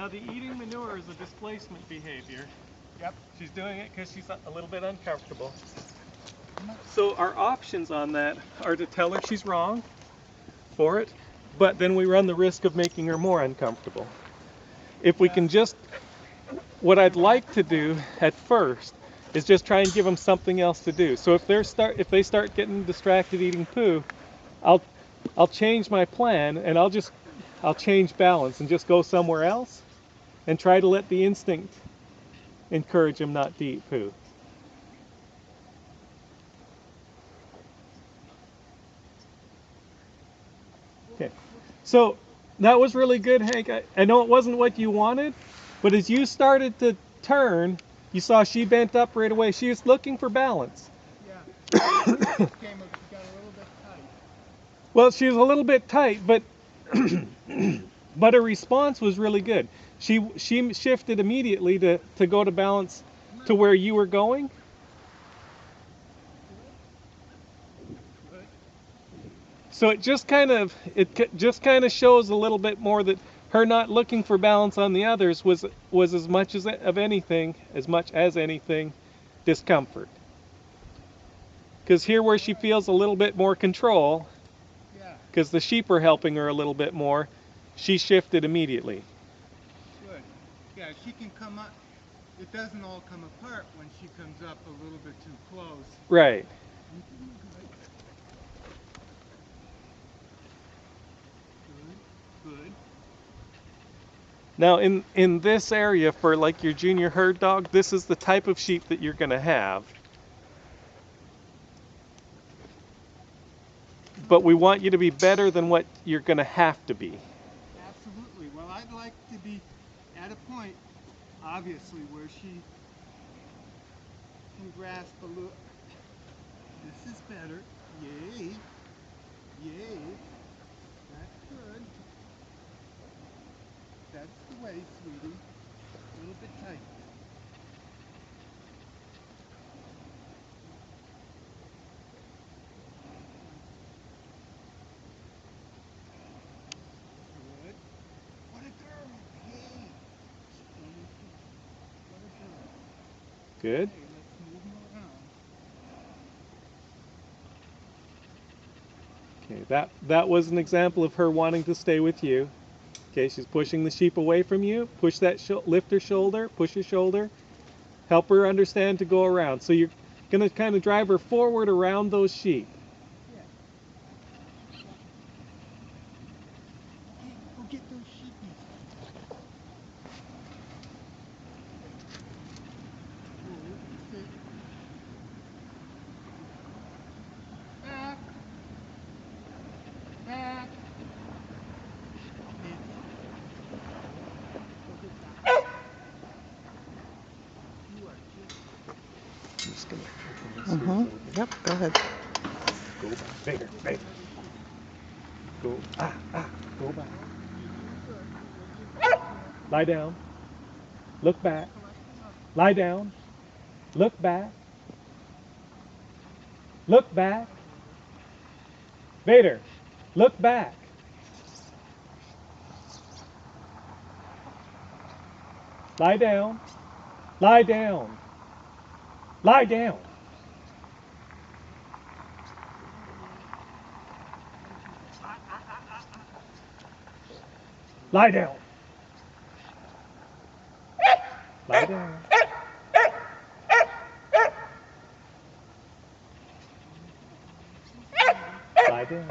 Now the eating manure is a displacement behavior. Yep. She's doing it because she's a little bit uncomfortable. So our options on that are to tell her she's wrong for it, but then we run the risk of making her more uncomfortable. If we can just, what I'd like to do at first is just try and give them something else to do. So if they start getting distracted eating poo, I'll change my plan and I'll change balance and just go somewhere else and try to let the instinct encourage them not to eat poo. Okay, so that was really good, Hank. I know it wasn't what you wanted, but as you started to turn, you saw she bent up right away. She was looking for balance. Yeah. Got a little bit tight. Well, she was a little bit tight, but but her response was really good. She shifted immediately to go to balance to where you were going. Good. So it just kind of shows a little bit more that her not looking for balance on the others was as much as anything discomfort. Because here where she feels a little bit more control, because the sheep are helping her a little bit more, she shifted immediately. Good. Yeah, she can come up. It doesn't all come apart when she comes up a little bit too close. Right. Good. Good. Now in this area for like your junior herd dog, this is the type of sheep that you're going to have. But we want you to be better than what you're going to have to be. Absolutely. Well, I'd like to be at a point, obviously, where she can grasp a little. This is better. Yay. Yay. That's good. That's the way, sweetie. A little bit tight. Good. What a girl. Yay. What a girl. Good. Okay, let's move them around. Okay, that was an example of her wanting to stay with you. Okay, she's pushing the sheep away from you. Push that, lift her shoulder, push her shoulder. Help her understand to go around. So you're going to kind of drive her forward around those sheep. Yeah. Okay, go get those sheepies. Whoa, sit. Back. Back. Sit. Go get that. You are just I'm just going to open this here a little bit. Yep, go ahead. Go back. Bigger, bigger. Go, go back. you're doing good. You're doing good. Lie down. Look back. Collecting up. Lie down. Look back. Look back. Vader, look back. Lie down. Lie down. Lie down. Lie down. Lie down. Lie down.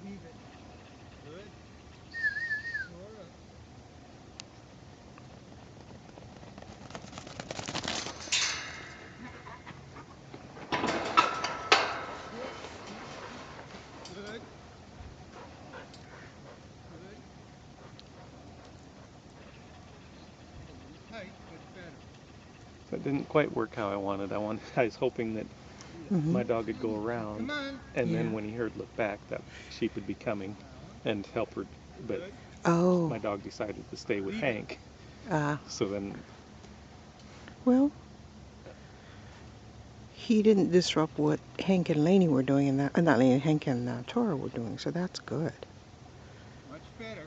Leave it. Good. Taura. Good. Good. A little tight, but better. That didn't quite work how I wanted. I was hoping that my dog would go around, Come on. and then when he heard look back, that sheep would be coming and help her. But Oh. my dog decided to stay with Leave it. Hank. Uh, So then Well, he didn't disrupt what Hank and Lainey were doing in that, not Lainey, Hank and Taura were doing, so that's good. Much better.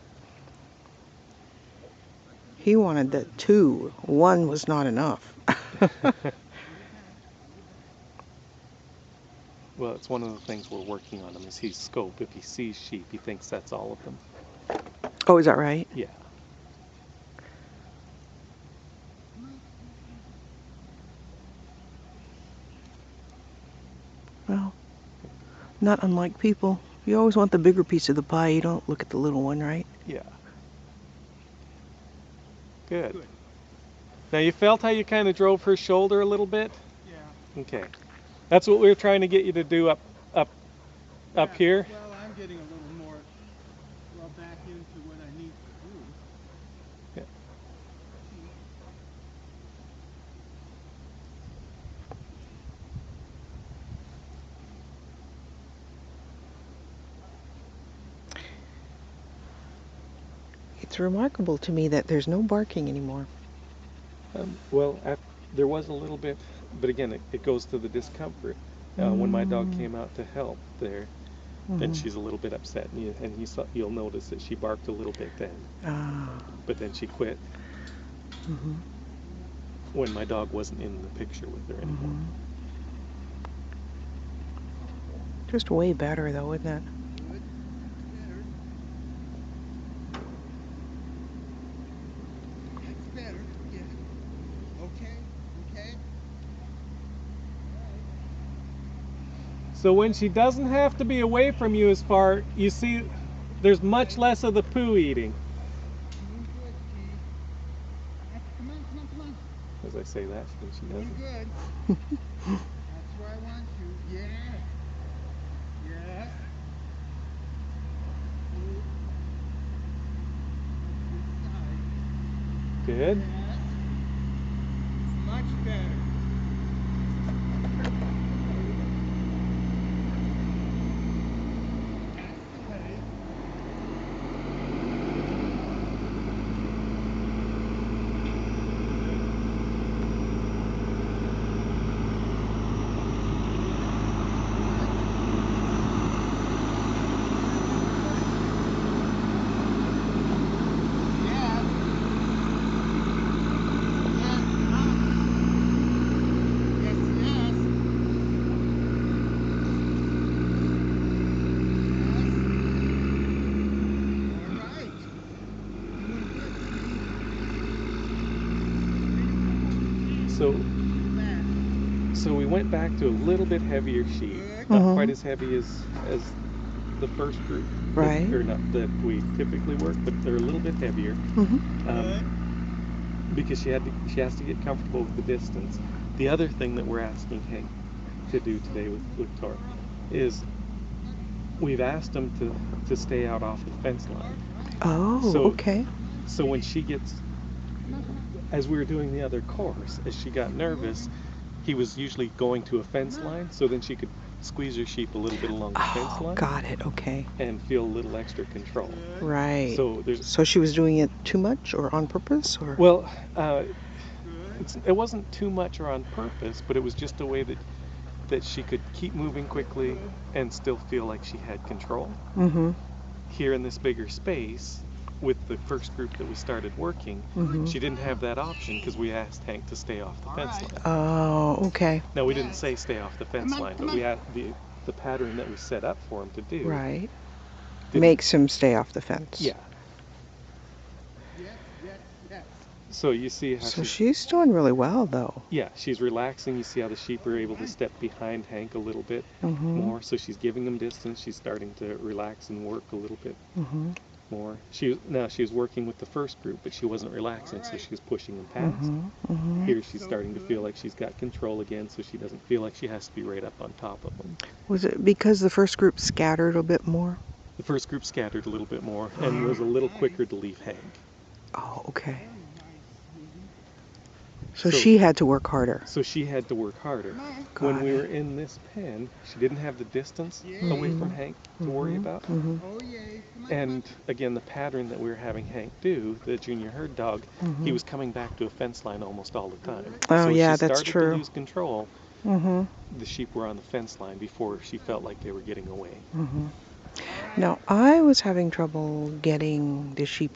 He wanted the 2. 1 was not enough. Well, it's one of the things we're working on him is he's scope. If he sees sheep, he thinks that's all of them. Oh, is that right? Yeah. Well, not unlike people. You always want the bigger piece of the pie. You don't look at the little one, right? Yeah. Good. Now you felt how you kind of drove her shoulder a little bit? Yeah. Okay. That's what we were trying to get you to do up here. Well, I'm getting a little more back into what I need to do. Yeah. It's remarkable to me that there's no barking anymore. Well, there was a little bit, but again, it goes to the discomfort. When my dog came out to help there, then she's a little bit upset, and you'll notice that she barked a little bit then. But then she quit when my dog wasn't in the picture with her anymore. Just way better, though, isn't it? Good. Better. That's better. Yeah. Okay. Okay. So when she doesn't have to be away from you as far, you see, there's much less of the poo eating. Doing good, Steve. Come on, come on, come on. As I say that, then she Doing doesn't. good. That's where I want you. Yes. Yes. Move. This side. Good. Yes. Much better. That's the way. So we went back to a little bit heavier sheep, not quite as heavy as the first group, Right. or not that we typically work, but they're a little bit heavier. Because she has to get comfortable with the distance. The other thing that we're asking Hank to do today with Taura is we've asked him to stay out off the fence line. Oh, okay. So when she gets, as we were doing the other course, as she got nervous, he was usually going to a fence line, so then she could squeeze her sheep a little bit along the fence line. Got it, okay. And feel a little extra control. Right. So she was doing it too much or on purpose? Or? Well, it wasn't too much or on purpose, but it was just a way that she could keep moving quickly and still feel like she had control. Here in this bigger space, with the first group that we started working, she didn't have that option because we asked Hank to stay off the fence line. Oh, okay. Now, we didn't say stay off the fence line, but we had the pattern that we set up for him to do. Right. Makes him stay off the fence. Yeah. So you see how she's doing really well, though. Yeah, she's relaxing. You see how the sheep are able to step behind Hank a little bit more. So she's giving him distance. She's starting to relax and work a little bit more. She was working with the first group, but she wasn't relaxing, so she was pushing them past. Here she's starting to feel like she's got control again, so she doesn't feel like she has to be right up on top of them. Was it because the first group scattered a bit more? The first group scattered a little bit more and was a little quicker to leave Hank. Oh, okay. So she had to work harder. So she had to work harder. When we were in this pen, she didn't have the distance away from Hank to worry about. Oh, yay. Come And again, the pattern that we were having Hank do, the junior herd dog, he was coming back to a fence line almost all the time. Oh, so yeah, she that's started true. to lose control. Mm-hmm. The sheep were on the fence line before she felt like they were getting away. Mm-hmm. Now, I was having trouble getting the sheep